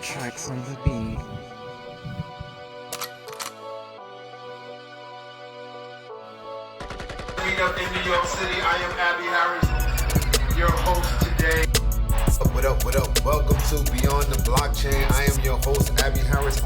tracks on the beat. Meet up in New York City. I am Abby Harris, your host today. What up, what up? Welcome to Beyond the Blockchain. I am your host, Abby Harris.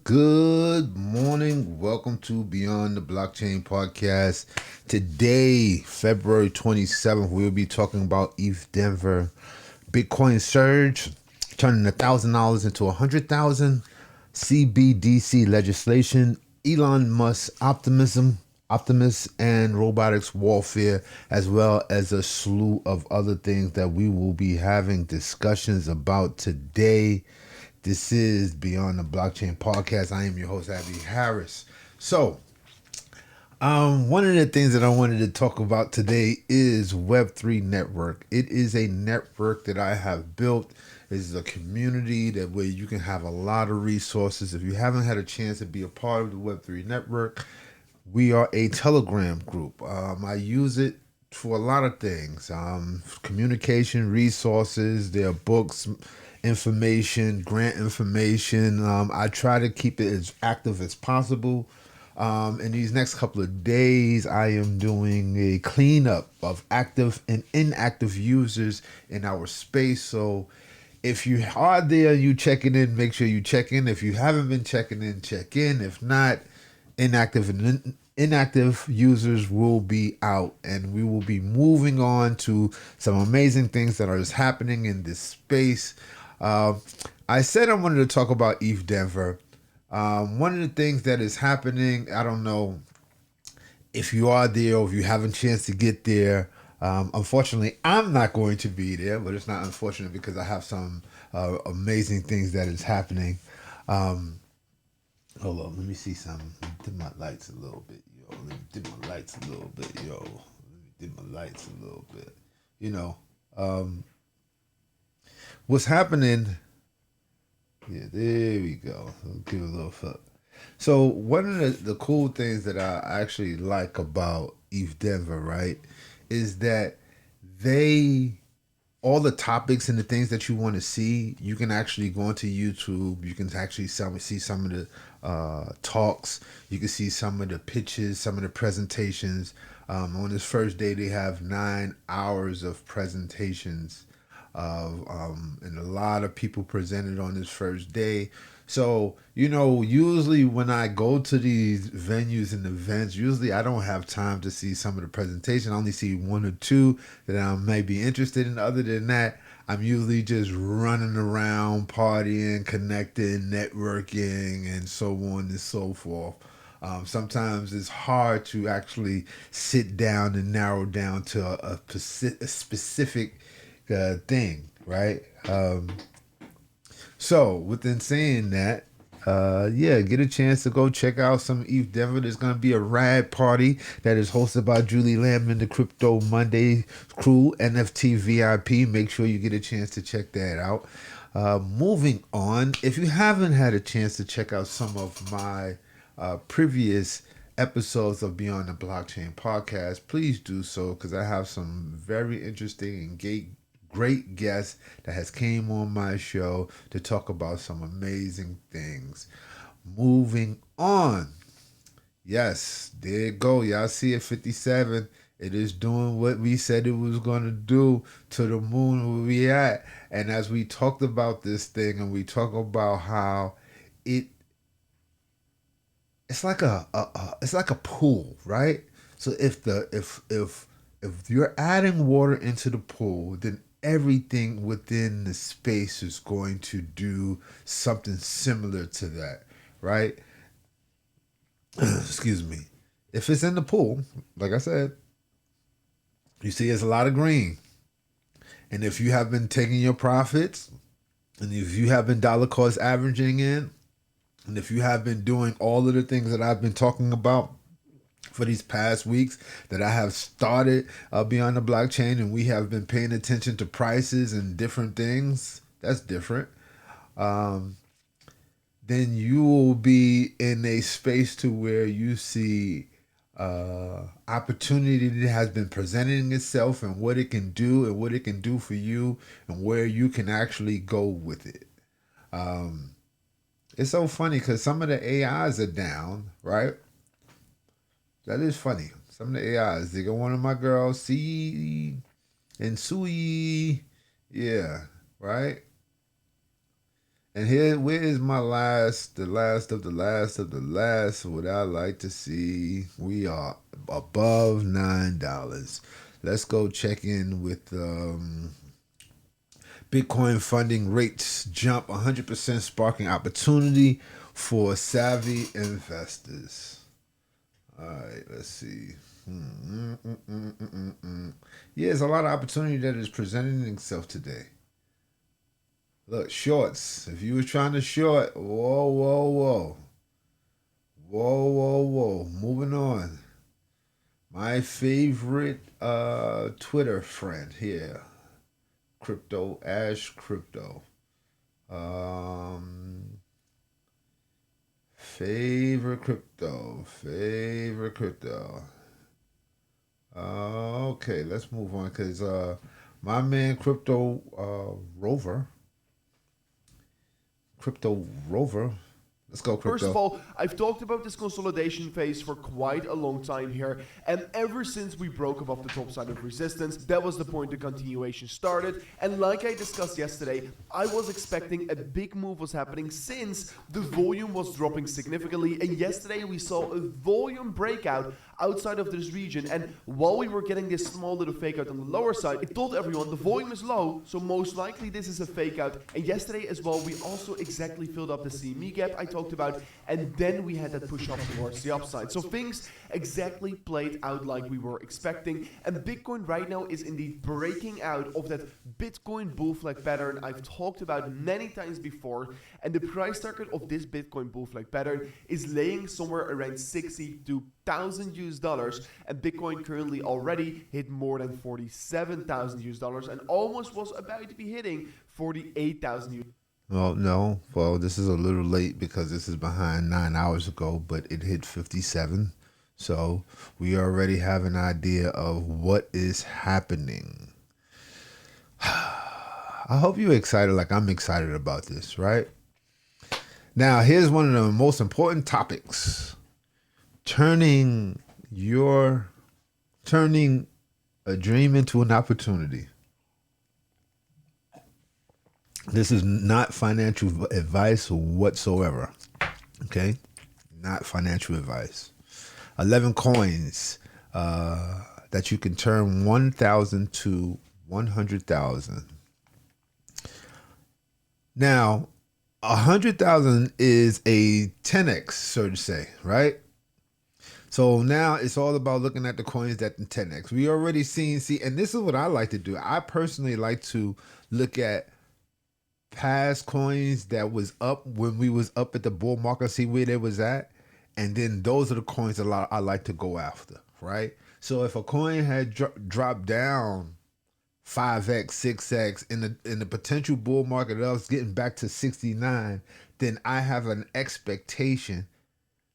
Good morning. Welcome to Beyond the Blockchain podcast. Today, February 27th, we'll be talking about ETH Denver, Bitcoin surge, turning $1,000 into 100,000, CBDC legislation, Elon Musk Optimus and robotics warfare, as well as a slew of other things that we will be having discussions about today. This is Beyond the Blockchain podcast. I am your host, Abby Harris. So, one of the things that I wanted to talk about today is Web3 Network. It is a network that I have built. It's a community that where you can have a lot of resources. If you haven't had a chance to be a part of the Web3 Network, we are a Telegram group. I use it for a lot of things. Communication, resources, there are books, information, grant information. I try to keep it as active as possible. In these next couple of days, I am doing a cleanup of active and inactive users in our space. So if you are there, you checking in, make sure you check in. If you haven't been checking in, check in. If not, inactive users will be out, and we will be moving on to some amazing things that are just happening in this space. I said I wanted to talk about ETH Denver. One of the things that is happening, I don't know if you are there or if you have a chance to get there. Unfortunately, I'm not going to be there, but it's not unfortunate because I have some amazing things that is happening. Hold on, let me see something. Let me dim my lights a little bit, yo. Let me dim my lights a little bit, yo. Let me dim my lights a little bit. You know, what's happening? Yeah, there we go. I'll give it a little fuck. So one of the cool things that I actually like about ETH Denver, right, is that they all the topics and the things that you want to see, you can actually go onto YouTube. You can actually see some of the talks. You can see some of the pitches, some of the presentations. On this first day, they have 9 hours of presentations, and a lot of people presented on this first day. So, you know, usually when I go to these venues and events, usually I don't have time to see some of the presentation. I only see one or two that I may be interested in. Other than that, I'm usually just running around, partying, connecting, networking, and so on and so forth. Sometimes it's hard to actually sit down and narrow down to a specific thing, right? So, within saying that, yeah, get a chance to go check out some ETH Denver. There's going to be a rad party that is hosted by Julie Lamb and the Crypto Monday crew, NFT VIP. Make sure you get a chance to check that out. Moving on, if you haven't had a chance to check out some of my previous episodes of Beyond the Blockchain podcast, please do so, because I have some very interesting and great guests that has came on my show to talk about some amazing things. Moving on. Yes, there you go. Y'all see it, 57. It is doing what we said it was going to do, to the moon where we at. And as we talked about this thing, and we talk about how it's like it's like a pool, right? So if you're adding water into the pool, then everything within the space is going to do something similar to that, right? Excuse me. If it's in the pool, like I said, you see it's a lot of green. And if you have been taking your profits, and if you have been dollar cost averaging in, and if you have been doing all of the things that I've been talking about for these past weeks, that I have started Beyond the Blockchain, and we have been paying attention to prices and different things, that's different. then you will be in a space to where you see opportunity that has been presenting itself and what it can do and what it can do for you and where you can actually go with it. It's so funny because some of the AIs are down, right? That is funny. Some of the AIs. They got one of my girls, C and Sui. Yeah, right? And here, where is my the last of the last of the last? What I like to see. We are above $9. Let's go check in with Bitcoin funding rates jump 100%, sparking opportunity for savvy investors. All right, let's see. Yeah, there's a lot of opportunity that is presenting itself today. Look, shorts. If you were trying to short, whoa, whoa, whoa. Whoa, whoa, whoa. Moving on. My favorite Twitter friend here. Crypto, Ash Crypto. Favorite crypto. Favorite crypto. Okay, let's move on because my man Crypto Rover. Let's go, First of Crypto. all, I've talked about this consolidation phase for quite a long time here, and ever since we broke above the top side of resistance, that was the point the continuation started. And like I discussed yesterday, I was expecting a big move was happening since the volume was dropping significantly, and yesterday we saw a volume breakout outside of this region. And while we were getting this small little fake out on the lower side, it told everyone the volume is low, so most likely this is a fake out. And yesterday as well, we also exactly filled up the CME gap I talked about, and then we had that push up towards the upside. So things exactly played out like we were expecting, and Bitcoin right now is indeed breaking out of that Bitcoin bull flag pattern I've talked about many times before, and the price target of this Bitcoin bull flag pattern is laying somewhere around 62,000 US dollars, and Bitcoin currently already hit more than 47,000 US dollars and almost was about to be hitting 48,000 US. Well, no. Well, this is a little late because this is behind 9 hours ago, but it hit 57. So we already have an idea of what is happening. I hope you're excited like I'm excited about this, right? Now, here's one of the most important topics. Turning a dream into an opportunity. This is not financial advice whatsoever. Okay? Not financial advice. 11 coins that you can turn 1,000 to 100,000. Now, 100,000 is a 10x, so to say, right? So now it's all about looking at the coins that in 10x. We already see, and this is what I like to do. I personally like to look at past coins that was up when we was up at the bull market, see where they was at, and then those are the coins that I like to go after, right? So if a coin had dropped down 5x, 6x in the potential bull market of us getting back to 69, then I have an expectation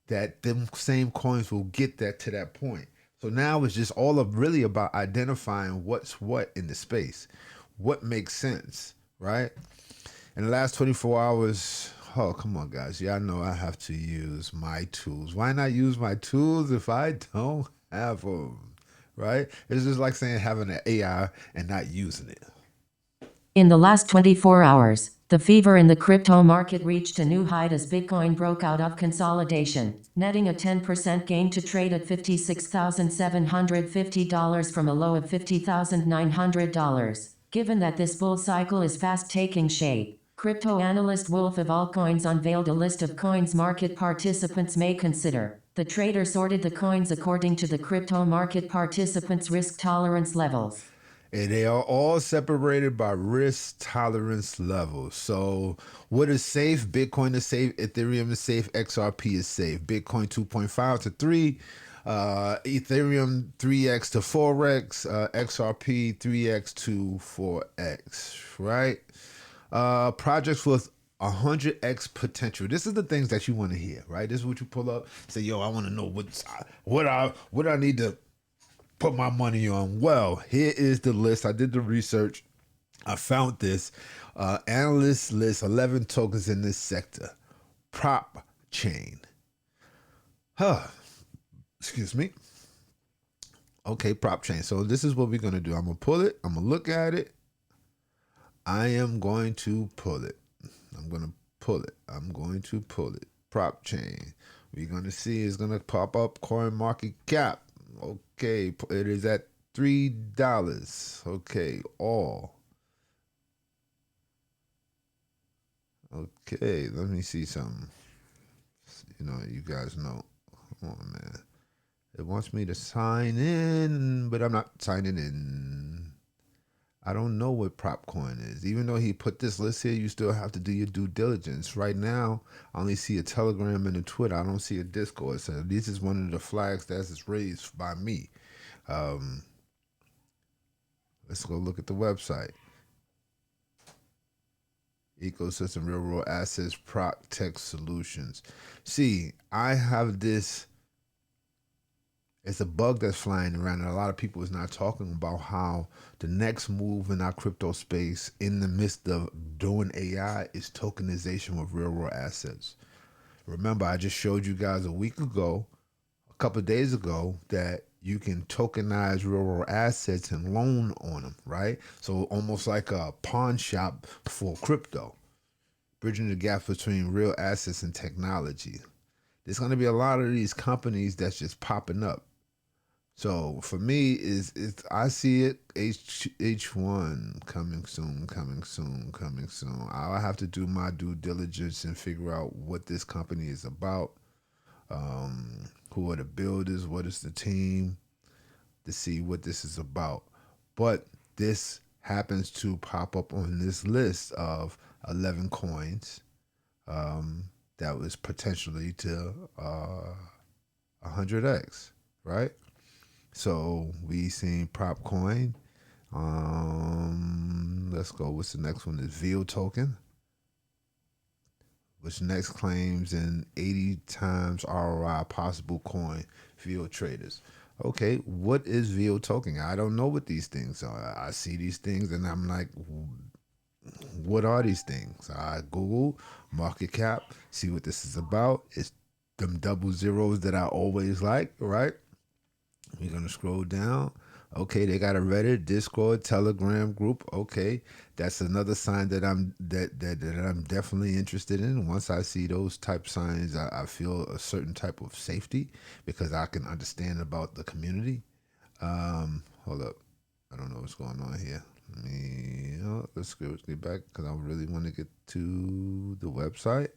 that them same coins will get that to that point. So now it's just all of really about identifying what's what in the space, what makes sense, right? In the last 24 hours, oh, come on, guys. Y'all know I have to use my tools. Why not use my tools if I don't have them, right? It's just like saying having an AI and not using it. In the last 24 hours, the fever in the crypto market reached a new height as Bitcoin broke out of consolidation, netting a 10% gain to trade at $56,750 from a low of $50,900. Given that this bull cycle is fast taking shape, crypto analyst Wolf of Altcoins unveiled a list of coins market participants may consider. The trader sorted the coins according to the crypto market participants' risk tolerance levels. And they are all separated by risk tolerance levels. So what is safe? Bitcoin is safe. Ethereum is safe. XRP is safe. Bitcoin 2.5 to 3. Ethereum 3x to 4x. XRP 3x to 4x. Right? Projects with 100x potential. This is the things that you want to hear, right? This is what you pull up. Say, yo, I want to know what I need to put my money on. Well, here is the list. I did the research. I found this. Analysts list 11 tokens in this sector. Prop chain. Excuse me. Okay, prop chain. So this is what we're going to do. I'm going to pull it. I'm going to look at it. I am going to pull it. I'm going to pull it. I'm going to pull it. Prop chain. We're going to see it's going to pop up coin market cap. Okay, it is at $3. Okay, all. Okay, let me see something. You know, you guys know. Come on, man. It wants me to sign in, but I'm not signing in. I don't know what Propcoin is. Even though he put this list here, you still have to do your due diligence. Right now, I only see a Telegram and a Twitter. I don't see a Discord. So this is one of the flags that's raised by me. Let's go look at the website. Ecosystem Real World Assets Prop Tech Solutions. See, I have this. It's a bug that's flying around, and a lot of people is not talking about how the next move in our crypto space in the midst of doing AI is tokenization of real world assets. Remember, I just showed you guys a couple of days ago, that you can tokenize real world assets and loan on them, right? So almost like a pawn shop for crypto, bridging the gap between real assets and technology. There's going to be a lot of these companies that's just popping up. So for me, I see it H1 coming soon. I'll have to do my due diligence and figure out what this company is about, who are the builders, what is the team, to see what this is about. But this happens to pop up on this list of 11 coins that was potentially to 100x, right? So we seen prop coin. Let's go. What's the next one? Is VO token, which next claims an 80 times ROI possible coin. VO traders. Okay, what is VO token? I don't know what these things are. I see these things and I'm like, what are these things? I Google market cap, see what this is about. It's them double zeros that I always like, right? We're gonna scroll down. Okay, they got a Reddit, Discord, Telegram group. Okay, that's another sign that I'm definitely interested in. Once I see those type signs, I feel a certain type of safety because I can understand about the community. Hold up, I don't know what's going on here. Let's get back because I really want to get to the website.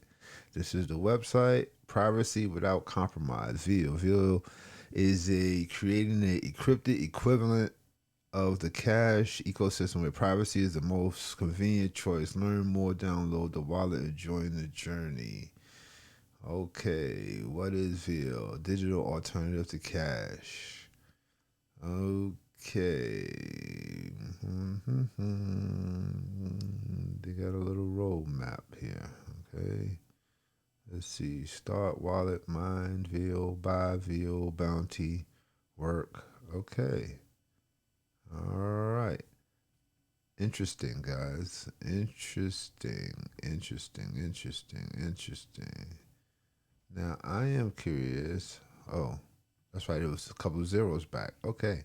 This is the website. Privacy without compromise. VO is creating an encrypted equivalent of the cash ecosystem where privacy is the most convenient choice. Learn more, download the wallet, and join the journey. Okay, what is VO? Digital alternative to cash. Okay. They got a little roadmap here. Okay. Let's see. Start wallet, mine, VO, buy, VO, bounty, work. Okay. All right. Interesting, guys. Interesting. Now, I am curious. Oh, that's right. It was a couple of zeros back. Okay.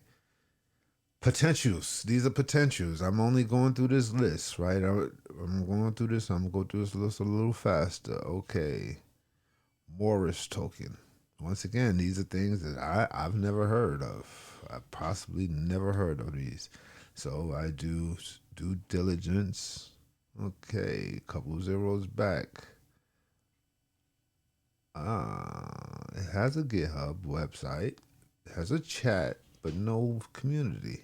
Potentials. These are potentials. I'm only going through this list, right? I'm going through this. I'm going to go through this list a little faster. Okay. Morris token. Once again, these are things that I've never heard of. I possibly never heard of these. So I do due diligence. Okay. A couple of zeros back. It has a GitHub website. It has a chat, but no community.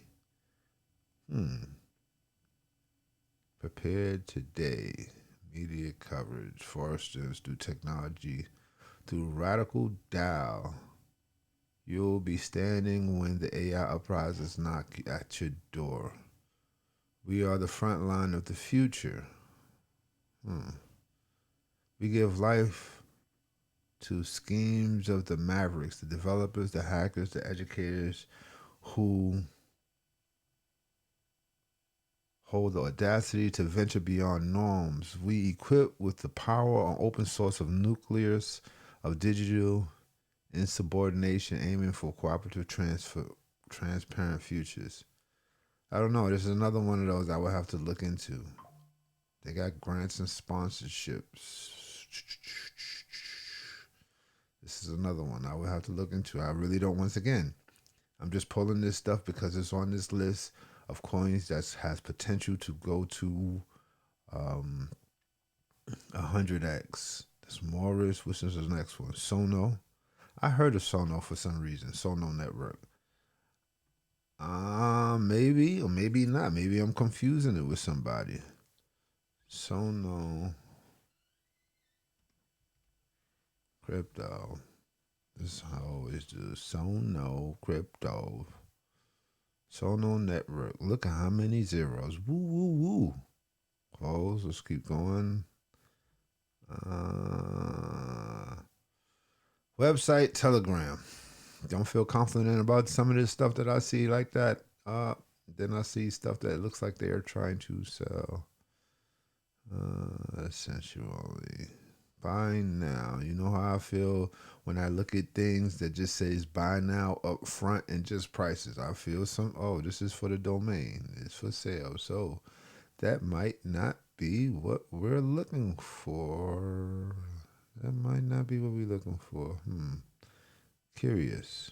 Prepared today. Media coverage. Foresters do technology through radical DAO. You'll be standing when the AI uprisers knock at your door. We are the front line of the future. We give life to schemes of the mavericks, the developers, the hackers, the educators who hold the audacity to venture beyond norms. We equip with the power on open source of nucleus of digital insubordination, aiming for cooperative transparent futures. I don't know. This is another one of those I would have to look into. They got grants and sponsorships. This is another one I would have to look into. I really don't. Once again, I'm just pulling this stuff because it's on this list of coins that has potential to go to 100x. That's Morris. Which is the next one? Sono. I heard of Sono for some reason. Sono Network. Maybe or maybe not. Maybe I'm confusing it with somebody. Sono Crypto. This is how I always do. Sono Crypto. Sono Network. Look at how many zeros. Woo, woo, woo. Close. Let's keep going. Website, Telegram. Don't feel confident about some of this stuff that I see like that. Then I see stuff that looks like they are trying to sell. Essentially. Buy now. You know how I feel when I look at things that just says buy now up front and just prices. I feel this is for the domain. It's for sale. So that might not be what we're looking for. That might not be what we're looking for. Curious.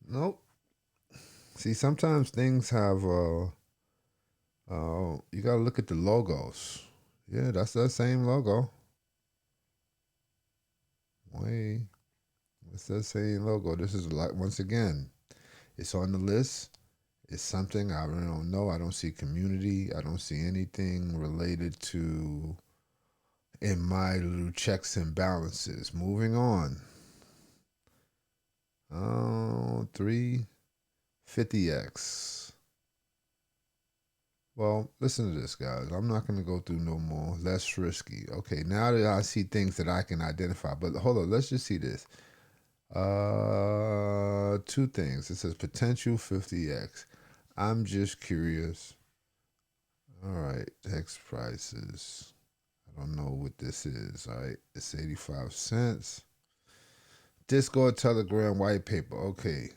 Nope. See, sometimes things have you gotta look at the logos. Yeah, that's that same logo. Wait. It's that same logo. This is like, once again, it's on the list. It's something I really don't know. I don't see community. I don't see anything related to in my little checks and balances. Moving on. 350x. Well, listen to this, guys. I'm not going to go through no more. Less risky. Okay, now that I see things that I can identify. But hold on, let's just see this. Two things. It says potential 50x. I'm just curious. All right, X prices. I don't know what this is. All right, it's 85 cents. Discord, Telegram, white paper. Okay.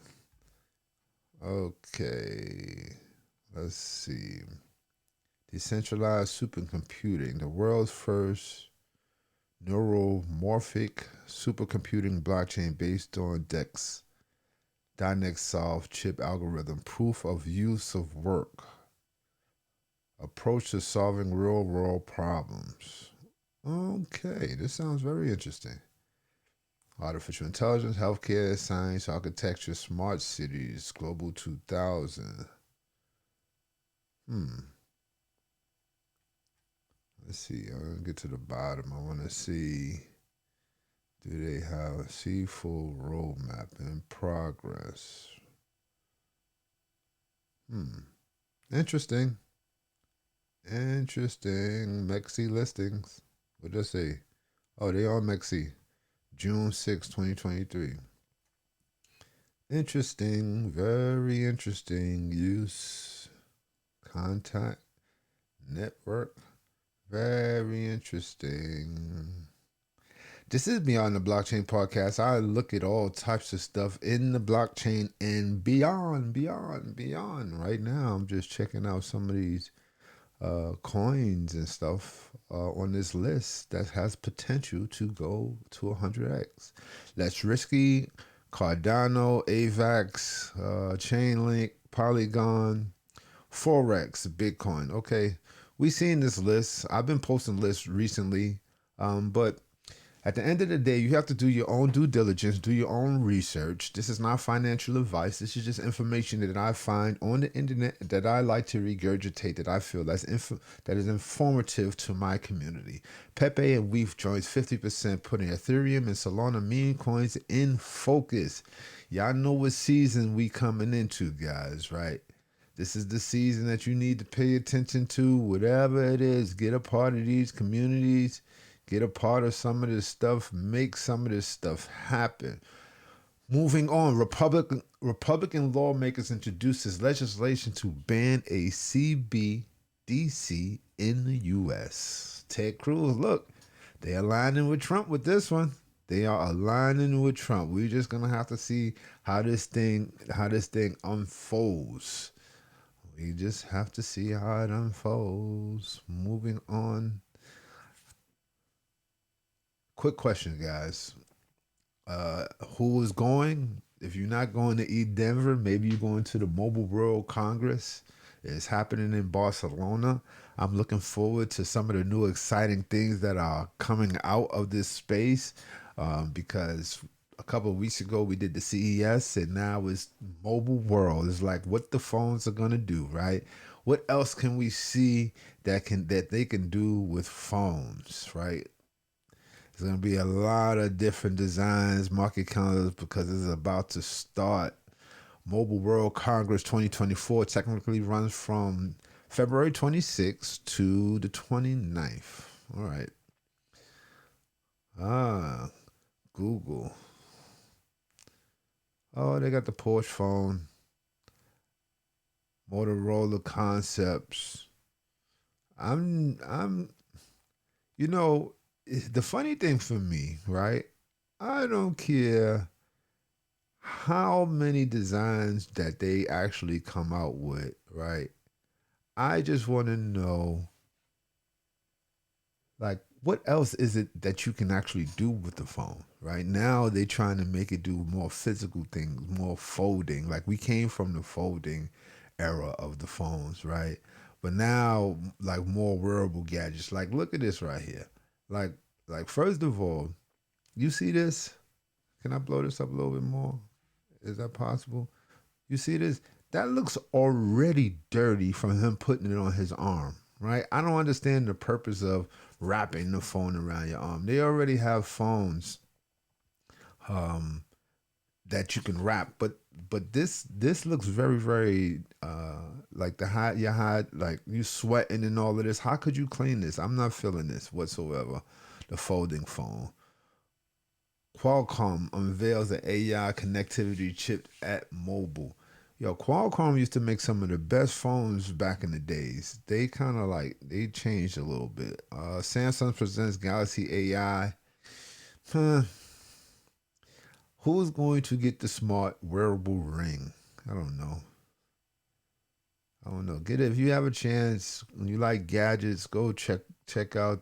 Let's see. Decentralized supercomputing, the world's first neuromorphic supercomputing blockchain based on Dynex solved chip algorithm, proof of use of work, approach to solving real world problems. Okay, this sounds very interesting. Artificial intelligence, healthcare, science, architecture, smart cities, global 2000. Let's see. I'm going to get to the bottom. I want to see, do they have full roadmap in progress? Interesting. Mexi listings. What does it say? Oh, they are Mexi. June 6, 2023. Interesting. Very interesting. Use. Contact. Network. Very interesting. This is Beyond the Blockchain podcast. I look at all types of stuff in the blockchain and beyond. Right now, I'm just checking out some of these coins and stuff on this list that has potential to go to 100x. Less risky, Cardano, AVAX, Chainlink, Polygon, Forex, Bitcoin. Okay, we seen this list. I've been posting lists recently, but at the end of the day, you have to do your own due diligence, do your own research. This is not financial advice. This is just information that I find on the internet that I like to regurgitate, that I feel that is informative to my community. Pepe and Weef joins 50%, putting Ethereum and Solana meme coins in focus. Y'all know what season we coming into, guys, right? This is the season that you need to pay attention to. Whatever it is, get a part of these communities, get a part of some of this stuff, make some of this stuff happen. Moving on, Republican lawmakers introduces legislation to ban a CBDC in the U.S. Ted Cruz, look, they're aligning with Trump with this one. They are aligning with Trump. We're just gonna have to see how this thing unfolds. We just have to see how it unfolds. Moving on. Quick question, guys. Who is going? If you're not going to eat Denver, maybe you're going to the Mobile World Congress. It's happening in Barcelona. I'm looking forward to some of the new exciting things that are coming out of this space because a couple of weeks ago we did the CES and now it's Mobile World. It's like what the phones are gonna do, right? What else can we see that they can do with phones, right? There's going to be a lot of different designs, market counters, because it's about to start. Mobile World Congress 2024 technically runs from February 26th to the 29th. All right. Google. Oh, they got the Porsche phone. Motorola Concepts. You know, the funny thing for me, right? I don't care how many designs that they actually come out with, right? I just want to know, like, what else is it that you can actually do with the phone? Right now, they're trying to make it do more physical things, more folding. Like we came from the folding era of the phones, right? But now, like more wearable gadgets. Like, look at this right here. Like, first of all, you see this? Can I blow this up a little bit more? Is that possible? You see this? That looks already dirty from him putting it on his arm, right? I don't understand the purpose of wrapping the phone around your arm. They already have phones that you can wrap, but this looks very very like like you sweating and all of this. How could you clean this? I'm not feeling this whatsoever. The folding phone. Qualcomm unveils an AI connectivity chip at mobile. Yo, Qualcomm used to make some of the best phones back in the days. They kind of they changed a little bit. Samsung presents Galaxy AI. Huh. Who's going to get the smart wearable ring? I don't know. Get it if you have a chance. When you like gadgets, go check out.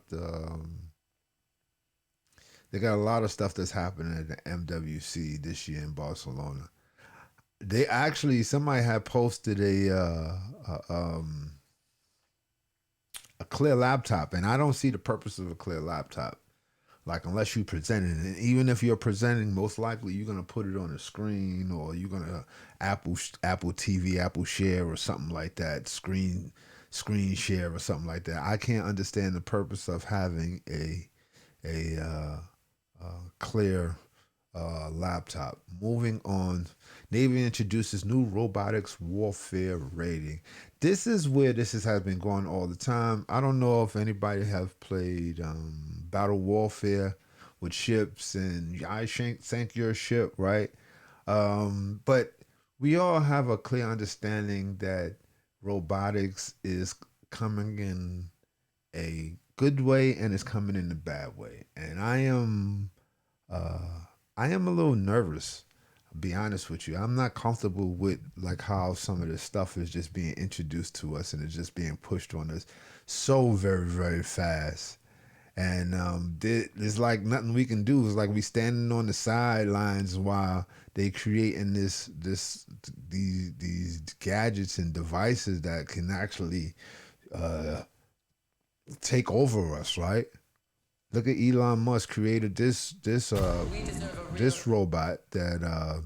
They got a lot of stuff that's happening at the MWC this year in Barcelona. They actually somebody had posted a clear laptop, and I don't see the purpose of a clear laptop. Like unless you present it, and even if you're presenting, most likely you're gonna put it on a screen, or you're gonna Apple TV, Apple Share, or something like that, screen share or something like that. I can't understand the purpose of having a clear laptop. Moving on, Navy introduces new robotics warfare rating. This is where has been going all the time. I don't know if anybody have played battle warfare with ships and I sank your ship, right? But we all have a clear understanding that robotics is coming in a good way and it's coming in a bad way. And I am a little nervous. I'll be honest with you. I'm not comfortable with like how some of this stuff is just being introduced to us and it's just being pushed on us so very, very fast. And there's like nothing we can do. It's like we standing on the sidelines while they creating these gadgets and devices that can actually take over us, right? Look at Elon Musk created this robot that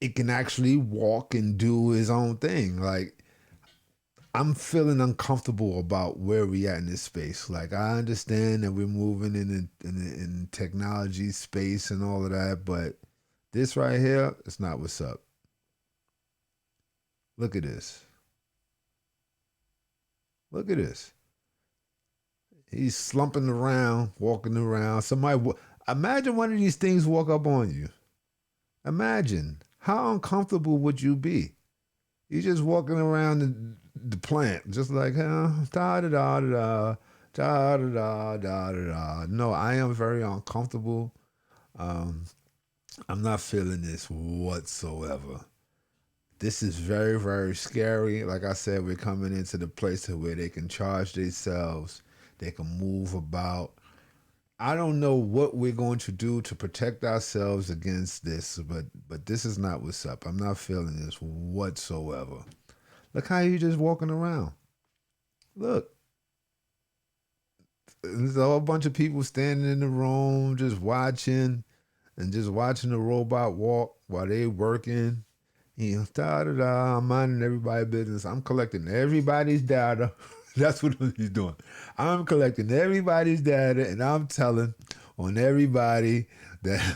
it can actually walk and do his own thing. Like I'm feeling uncomfortable about where we at in this space. Like I understand that we're moving in technology space and all of that, but this right here, it's not what's up. Look at this. Look at this. He's slumping around, walking around. Imagine one of these things walk up on you. Imagine how uncomfortable would you be? You're just walking around the plant, just like da da da da da da da da da. No, I am very uncomfortable. I'm not feeling this whatsoever. This is very, very scary. Like I said, we're coming into the place where they can charge themselves. They can move about. I don't know what we're going to do to protect ourselves against this, but this is not what's up. I'm not feeling this whatsoever. Look how you just walking around. Look. There's a whole bunch of people standing in the room just watching the robot walk while they working. You know, da-da-da, I'm minding everybody's business. I'm collecting everybody's data. That's what he's doing. I'm collecting everybody's data and I'm telling on everybody that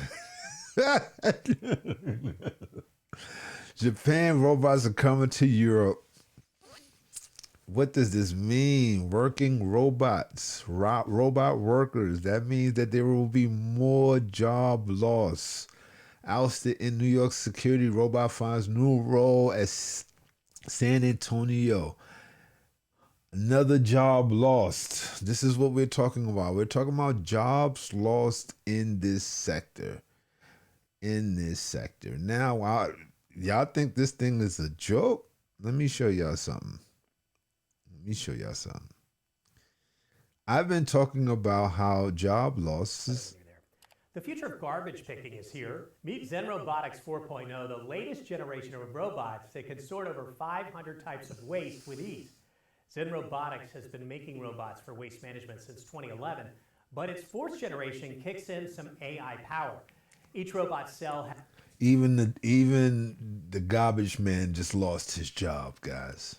Japan robots are coming to Europe. What does this mean? Working robots, robot workers. That means that there will be more job loss. Ousted in New York security, robot finds new role at San Antonio. Another job lost. This is what we're talking about. We're talking about jobs lost in this sector. Now, y'all think this thing is a joke? Let me show y'all something. I've been talking about how job losses. The future of garbage picking is here. Meet Zen Robotics 4.0, the latest generation of robots that can sort over 500 types of waste with ease. Zen Robotics has been making robots for waste management since 2011, but its fourth generation kicks in some AI power. Each robot cell Even the garbage man just lost his job, guys.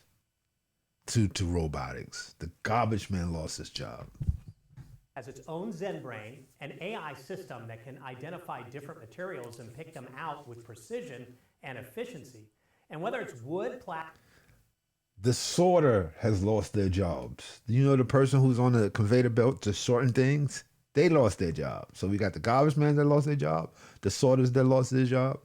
To robotics. The garbage man lost his job. has its own Zen brain, an AI system that can identify different materials and pick them out with precision and efficiency. And whether it's wood, plastic, The sorter has lost their jobs. You know, the person who's on the conveyor belt just sorting things, they lost their job. So we got the garbage man that lost their job, the sorters that lost their job.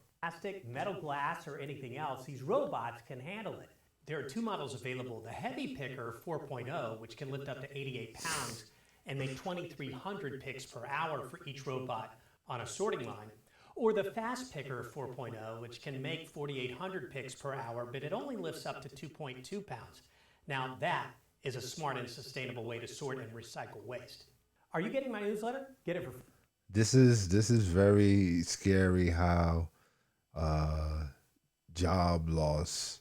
metal, glass, or anything else, these robots can handle it. There are two models available. The Heavy Picker 4.0, which can lift up to 88 pounds and make 2,300 picks per hour for each robot on a sorting line. Or the Fast Picker 4.0, which can make 4,800 picks per hour, but it only lifts up to 2.2 pounds. Now that is a smart and sustainable way to sort and recycle waste. Are you getting my newsletter? Get it for free. This is very scary how job loss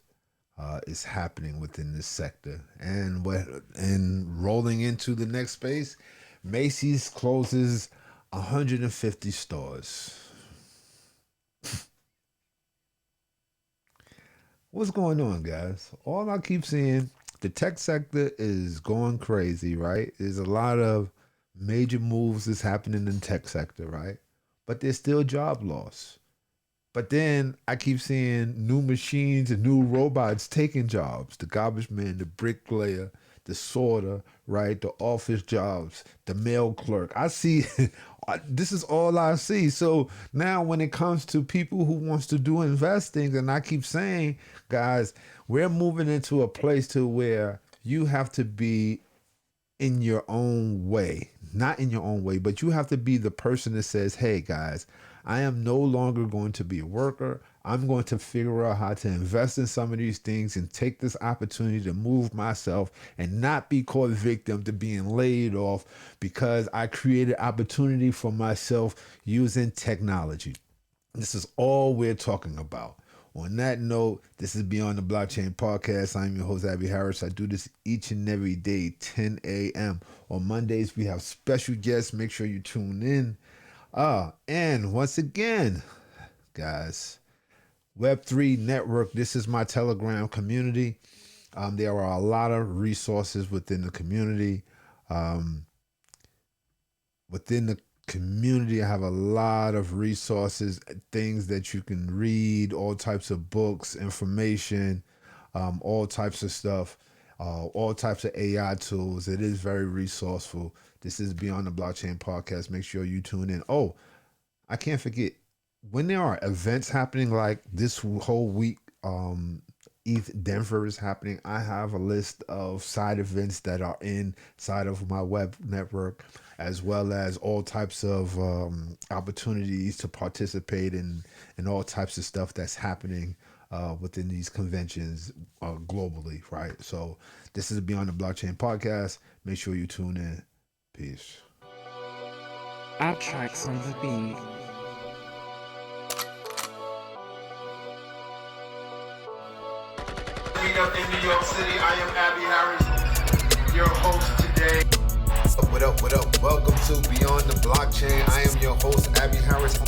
is happening within this sector. And rolling into the next space, Macy's closes 150 stores. What's going on, guys? All I keep seeing, the tech sector is going crazy, right? There's a lot of major moves that's happening in the tech sector, right? But there's still job loss. But then I keep seeing new machines and new robots taking jobs. The garbage man, the bricklayer, the sorter, right? The office jobs, the mail clerk. I see, this is all I see. So now when it comes to people who wants to do investing, and I keep saying, guys, we're moving into a place to where you have to be in your own way. Not in your own way, but you have to be the person that says, hey, guys, I am no longer going to be a worker. I'm going to figure out how to invest in some of these things and take this opportunity to move myself and not be caught victim to being laid off because I created opportunity for myself using technology. This is all we're talking about. On that note, this is Beyond the Blockchain Podcast. I'm your host, Abby Harris. I do this each and every day, 10 a.m. On Mondays, we have special guests. Make sure you tune in. And once again, guys, Web3 Network, this is my Telegram community. There are a lot of resources within the community. Within the community, I have a lot of resources, things that you can read, all types of books, information. all types of stuff, all types of AI tools. It is very resourceful. This is Beyond the Blockchain podcast. Make sure you tune in. Oh, I can't forget, when there are events happening like this whole week, ETH Denver is happening. I have a list of side events that are inside of my web network, as well as all types of opportunities to participate in all types of stuff that's happening within these conventions globally, right? So this is Beyond the Blockchain podcast. Make sure you tune in. Peace. Outtracks on the beat. Meet up in New York City. I am Abby Harris, your host today. What up? Welcome to Beyond the Blockchain. I am your host, Abby Harris.